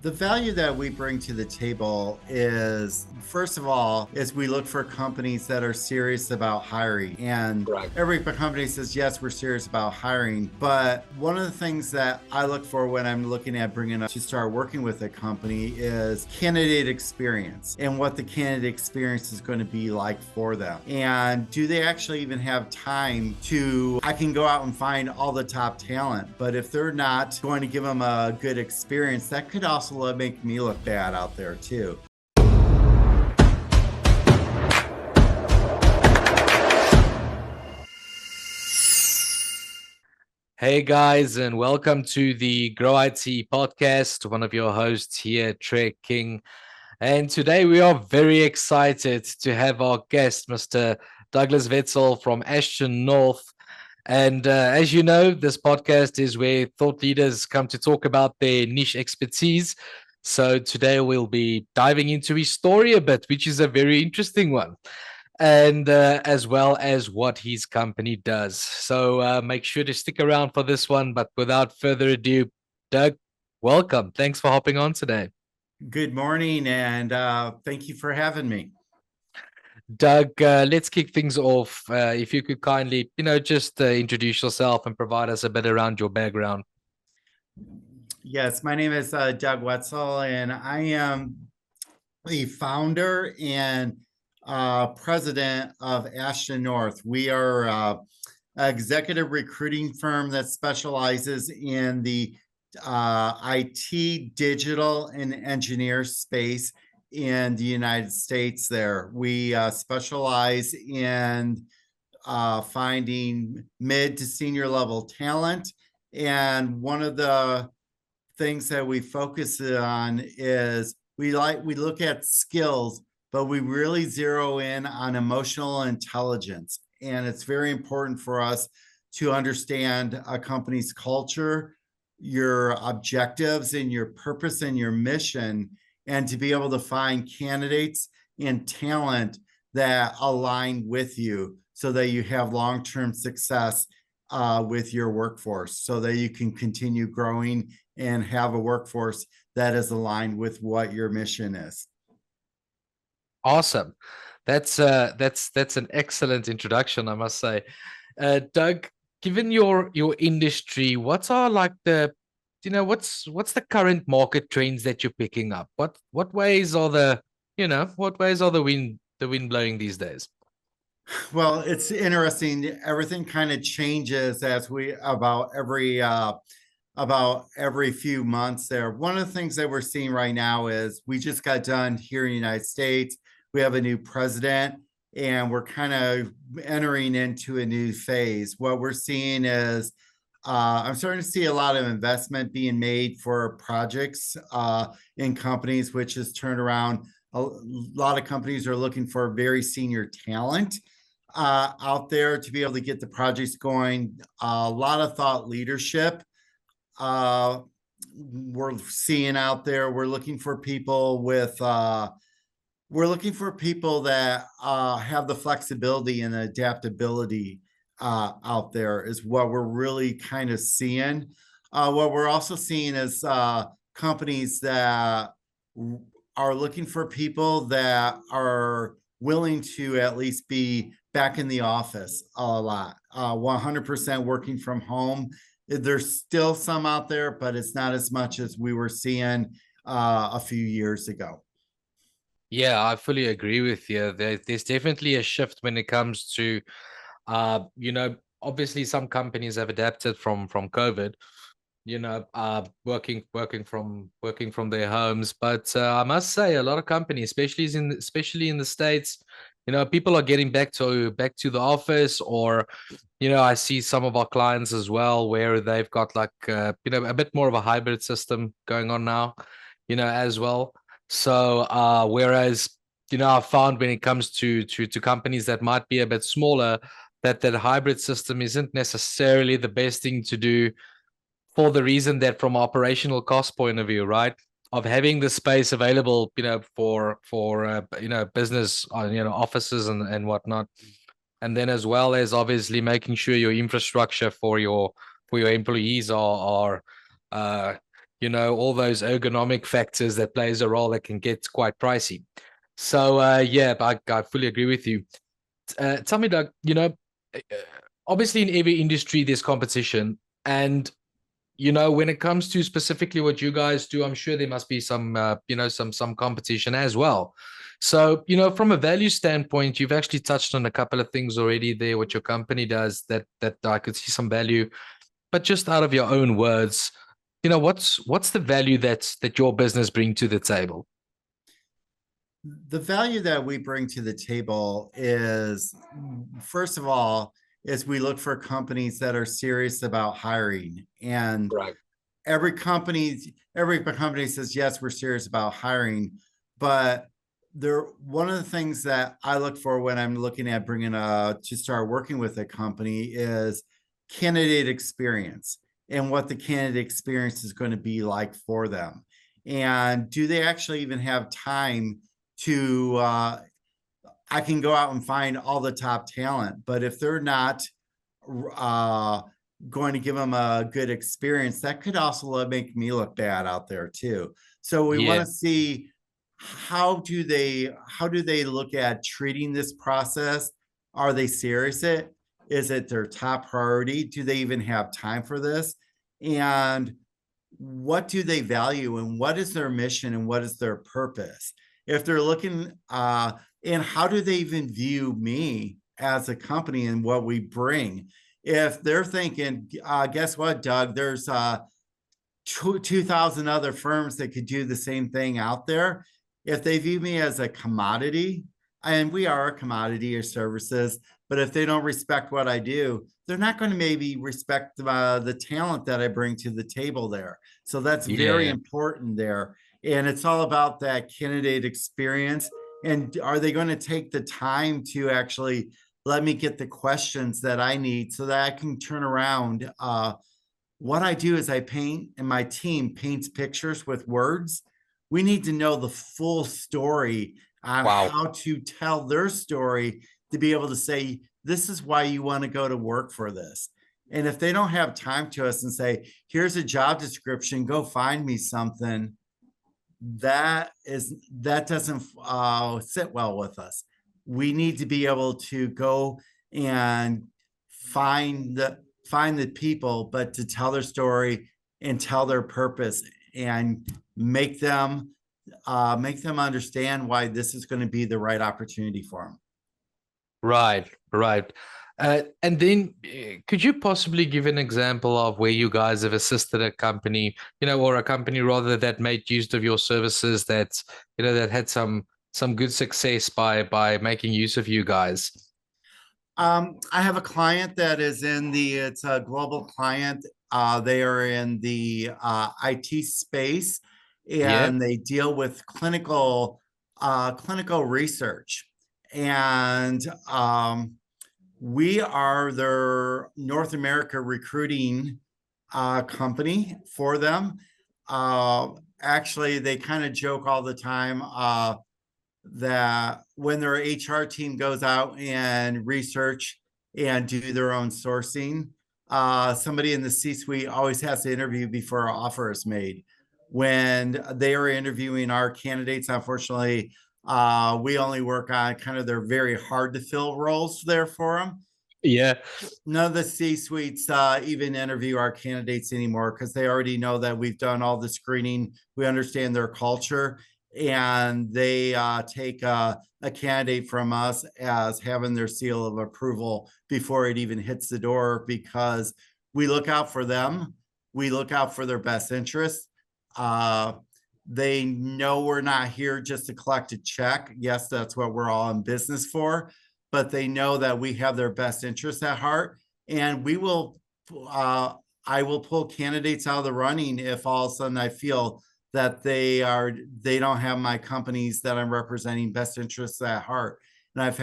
The value that we bring to the table is, first of all, is we look for companies that are serious about hiring. And Right. every company says, yes, we're serious about hiring. But one of the things that I look for when I'm looking at bringing up to start working with a company is candidate experience and what the candidate experience is going to be like for them. And do they actually even have time I can go out and find all the top talent, but if they're not going to give them a good experience, that could also make me look bad out there too. Hey guys, and welcome to the Grow IT podcast. One of your hosts here, Trey King. And today we are very excited to have our guest, Mr. Doug Wetzel from Ashton North. And as you know, this podcast is where thought leaders come to talk about their niche expertise. So today we'll be diving into his story a bit, which is a very interesting one, and as well as what his company does. So make sure to stick around for this one. But without further ado, Doug, welcome. Thanks for hopping on today. Good morning, and thank you for having me. Doug, let's kick things off. If you could kindly, just introduce yourself and provide us a bit around your background. Yes, my name is Doug Wetzel, and I am the founder and president of Ashton North. We are an executive recruiting firm that specializes in the IT, digital, and engineer space in the United States there. We specialize in finding mid to senior level talent. And one of the things that we focus on is we look at skills, but we really zero in on emotional intelligence. And it's very important for us to understand a company's culture, your objectives and your purpose and your mission, and to be able to find candidates and talent that align with you so that you have long-term success with your workforce, so that you can continue growing and have a workforce that is aligned with what your mission is. Awesome. That's an excellent introduction, I must say. Doug, given your industry, what's the current market trends that you're picking up? What ways are the wind blowing these days? Well, it's interesting. Everything kind of changes about every few months there. One of the things that we're seeing right now is we just got done here in the United States. We have a new president, and we're kind of entering into a new phase. What we're seeing is I'm starting to see a lot of investment being made for projects in companies, which has turned around. A lot of companies are looking for very senior talent out there to be able to get the projects going. A lot of thought leadership we're seeing out there. We're looking for people that have the flexibility and adaptability out there is what we're really kind of seeing. What we're also seeing is companies that are looking for people that are willing to at least be back in the office a lot, 100% working from home. There's still some out there, but it's not as much as we were seeing a few years ago. Yeah, I fully agree with you. There's definitely a shift when it comes to, obviously some companies have adapted from COVID, working from their homes. But I must say, a lot of companies, especially in the States, people are getting back to the office, or I see some of our clients as well where they've got like a bit more of a hybrid system going on now, as well. So whereas I found when it comes to companies that might be a bit smaller, that hybrid system isn't necessarily the best thing to do, for the reason that from operational cost point of view, right, of having the space available, for business, offices and whatnot, and then as well as obviously making sure your infrastructure for your employees are all those ergonomic factors that plays a role that can get quite pricey. So yeah, I fully agree with you. Tell me, Doug, uh, obviously in every industry there's competition, and when it comes to specifically what you guys do, I'm sure there must be some some competition as well. So from a value standpoint, you've actually touched on a couple of things already there, what your company does that I could see some value. But just out of your own words, what's the value that your business bring to the table? The value that we bring to the table is, first of all, is we look for companies that are serious about hiring. And Right. every company says, yes, we're serious about hiring. But one of the things that I look for when I'm looking at to start working with a company is candidate experience and what the candidate experience is going to be like for them. And do they actually even have time to I can go out and find all the top talent, but if they're not uh, going to give them a good experience, that could also make me look bad out there too. So we want Yeah. to see how do they look at treating this process? Are they serious? Is it their top priority? Do they even have time for this? And what do they value, and what is their mission, and what is their purpose? If they're looking and how do they even view me as a company and what we bring? If they're thinking, guess what, Doug, there's 2,000 other firms that could do the same thing out there. If they view me as a commodity, and we are a commodity or services, but if they don't respect what I do, they're not going to maybe respect the talent that I bring to the table there. So that's very Yeah. important there. And it's all about that candidate experience. And are they going to take the time to actually let me get the questions that I need so that I can turn around? What I do is I paint, and my team paints pictures with words. We need to know the full story on Wow. how to tell their story to be able to say, this is why you want to go to work for this. And if they don't have time to us and say, here's a job description, go find me something, that doesn't sit well with us. We need to be able to go and find the people, but to tell their story and tell their purpose and make them understand why this is going to be the right opportunity for them. Right, right. And then could you possibly give an example of where you guys have assisted a company, or a company rather that made use of your services that had some good success by making use of you guys? I have a client that is it's a global client. They are in the IT space, Yeah. and they deal with clinical research. And we are their North America recruiting company for them. Actually, they kind of joke all the time that when their HR team goes out and research and do their own sourcing, somebody in the C-suite always has to interview before an offer is made. When they are interviewing our candidates, unfortunately, we only work on kind of their very hard to fill roles there for them. Yeah. None of the C-suites even interview our candidates anymore because they already know that we've done all the screening. We understand their culture, and they take a candidate from us as having their seal of approval before it even hits the door, because we look out for them. We look out for their best interests. They know we're not here just to collect a check. Yes, that's what we're all in business for, but they know that we have their best interests at heart, and I will pull candidates out of the running if all of a sudden I feel that they don't have my companies that I'm representing best interests at heart. And I've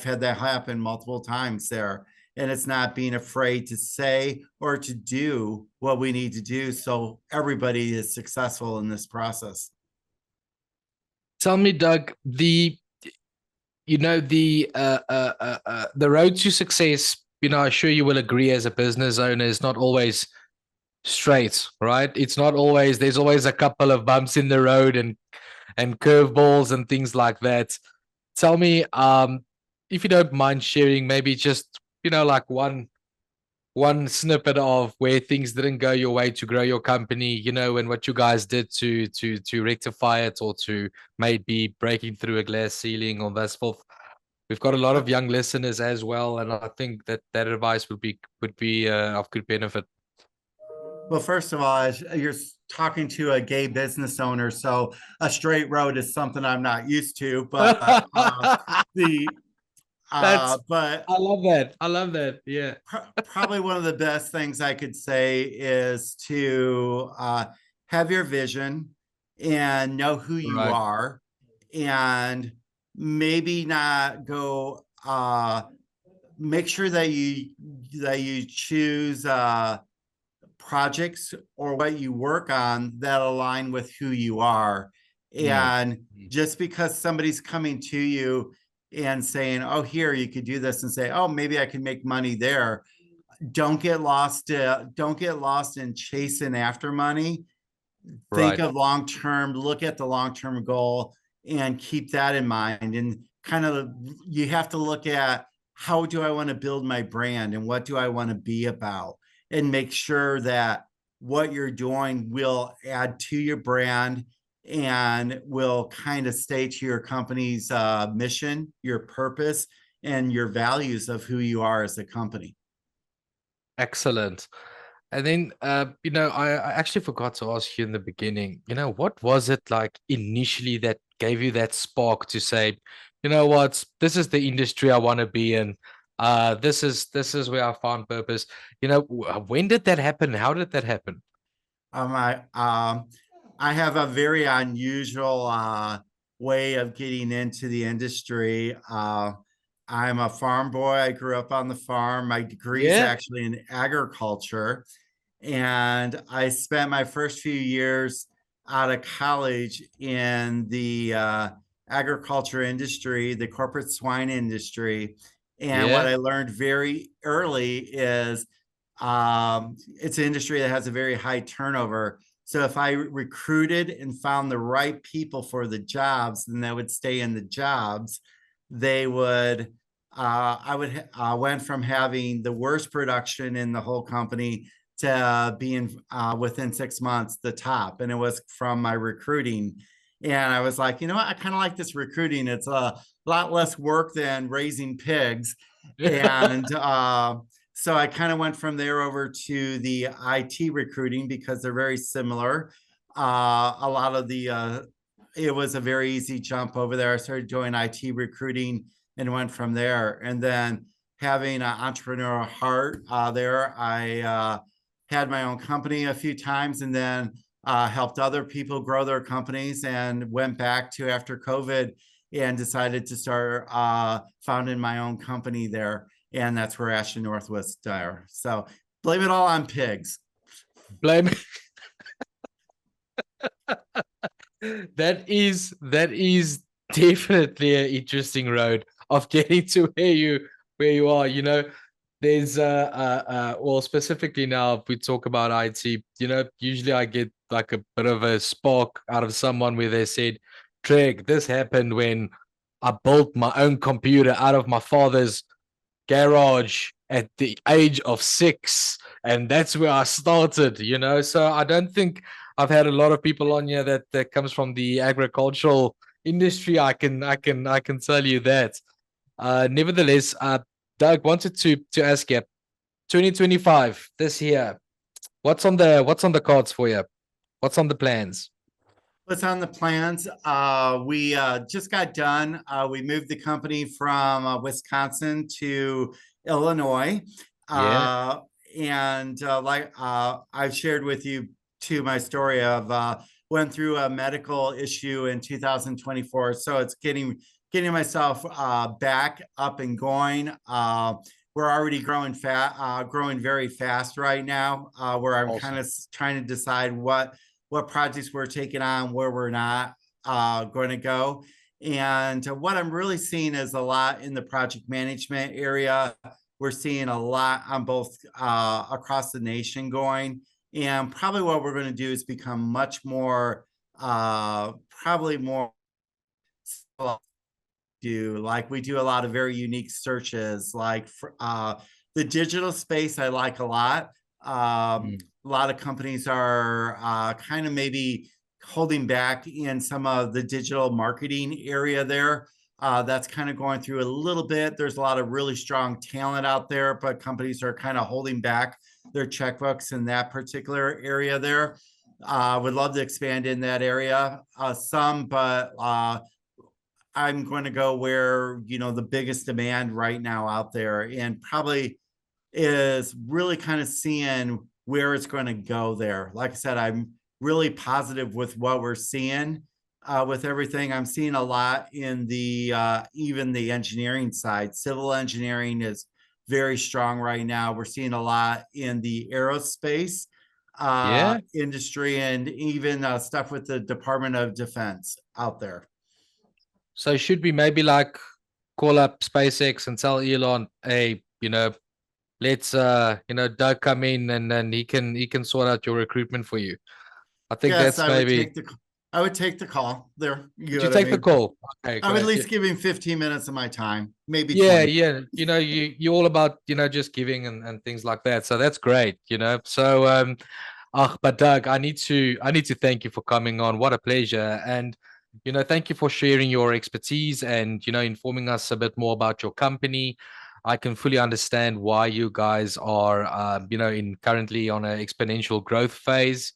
had that happen multiple times there. And it's not being afraid to say or to do what we need to do so everybody is successful in this process. Tell me, Doug, the road to success, I'm sure you will agree as a business owner, is not always straight, right? It's not always, there's always a couple of bumps in the road and curveballs and things like that. Tell me, if you don't mind sharing, maybe just, like one snippet of where things didn't go your way to grow your company, and what you guys did to rectify it, or to maybe breaking through a glass ceiling or thus forth. We've got a lot of young listeners as well, and I think that advice would be of good benefit. Well, first of all, as you're talking to a gay business owner, so a straight road is something I'm not used to. But the That's but I love that. I love that. Yeah. probably one of the best things I could say is to have your vision and know who you Right. are, and maybe not go. Make sure that you choose projects or what you work on that align with who you are. Mm. And Mm. just because somebody's coming to you and saying, oh, here, you could do this, and say, oh, maybe I can make money there. Don't get lost in chasing after money. Think Right. of long term, look at the long term goal and keep that in mind. And kind of, you have to look at, how do I want to build my brand and what do I want to be about? And make sure that what you're doing will add to your brand and will kind of stay to your company's mission, your purpose, and your values of who you are as a company. Excellent. And then, I actually forgot to ask you in the beginning, what was it like initially that gave you that spark to say, you know what, this is the industry I want to be in. This is where I found purpose. When did that happen? How did that happen? Um, I um, I have a very unusual way of getting into the industry. I'm a farm boy. I grew up on the farm. My degree is Yeah. actually in agriculture, and I spent my first few years out of college in the agriculture industry, the corporate swine industry. And what Yeah. I learned very early is it's an industry that has a very high turnover. So if I recruited and found the right people for the jobs, then they would stay in the jobs. They would. I would went from having the worst production in the whole company to being within 6 months the top, and it was from my recruiting. And I was like, you know what? I kind of like this recruiting. It's a lot less work than raising pigs, and so I kind of went from there over to the IT recruiting because they're very similar. A lot of it was a very easy jump over there. I started doing IT recruiting and went from there. And then having an entrepreneurial heart there, I had my own company a few times, and then helped other people grow their companies, and went back to after COVID and decided to start founding my own company there. And that's where Ashton North was there. So blame it all on pigs. Blame. That is definitely an interesting road of getting to where you are. There's well, specifically now, if we talk about IT, usually I get like a bit of a spark out of someone where they said, Treg, this happened when I built my own computer out of my father's garage at the age of 6, and that's where I started. So I don't think I've had a lot of people on here that comes from the agricultural industry. I can tell you that. Nevertheless, Doug, wanted to ask you, 2025 this year, what's on the cards for you? What's on the plans? What's on the plans? We just got done. We moved the company from Wisconsin to Illinois. Yeah. Uh, and like I've shared with you too, my story of went through a medical issue in 2024. So it's getting myself back up and going. We're already growing very fast right now, where I'm kind Awesome. of trying to decide what projects we're taking on, where we're not going to go. And what I'm really seeing is a lot in the project management area. We're seeing a lot on both across the nation going. And probably what we're going to do is become much more, probably more do like we do a lot of very unique searches like the digital space I like a lot. Mm. A lot of companies are kind of maybe holding back in some of the digital marketing area there. That's kind of going through a little bit. There's a lot of really strong talent out there, but companies are kind of holding back their checkbooks in that particular area there. Would love to expand in that area some, but I'm going to go where, the biggest demand right now out there, and probably is really kind of seeing where it's going to go there. Like I said, I'm really positive with what we're seeing with everything. I'm seeing a lot in the even the engineering side. Civil engineering is very strong right now. We're seeing a lot in the aerospace Yeah. industry, and even stuff with the Department of Defense out there. So should we maybe like call up SpaceX and tell Elon, hey, let's Doug come in and then he can sort out your recruitment for you. I think Yes, that's maybe. I would take the call there. You Would know you what I take the mean? call? Okay, I would at great. Yeah, least give him 15 minutes of my time, maybe yeah, 20. yeah. You all about just giving and things like that. So that's great. So but Doug, I need to thank you for coming on. What a pleasure. And thank you for sharing your expertise and informing us a bit more about your company. I can fully understand why you guys are in currently on an exponential growth phase.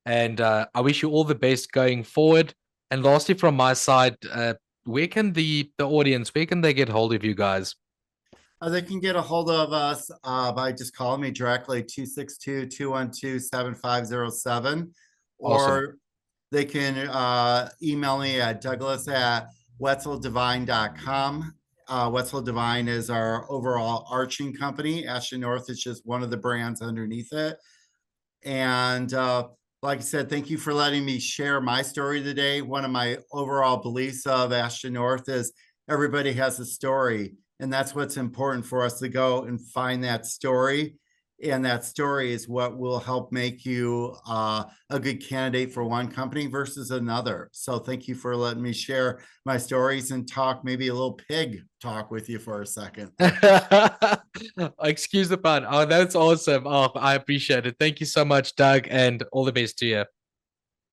And I wish you all the best going forward. And lastly, from my side, where can the audience, where can they get hold of you guys? They can get a hold of us by just calling me directly, 262-212-7507, Awesome. or they can email me at douglas@wetzeldivine.com. Wetzel Divine is our overall arching company. Ashton North is just one of the brands underneath it. And like I said, thank you for letting me share my story today. One of my overall beliefs of Ashton North is everybody has a story. And that's what's important for us to go and find that story. And that story is what will help make you a good candidate for one company versus another. So thank you for letting me share my stories and talk maybe a little pig talk with you for a second. Excuse the pun. Oh, that's awesome. Oh, I appreciate it. Thank you so much, Doug, and all the best to you.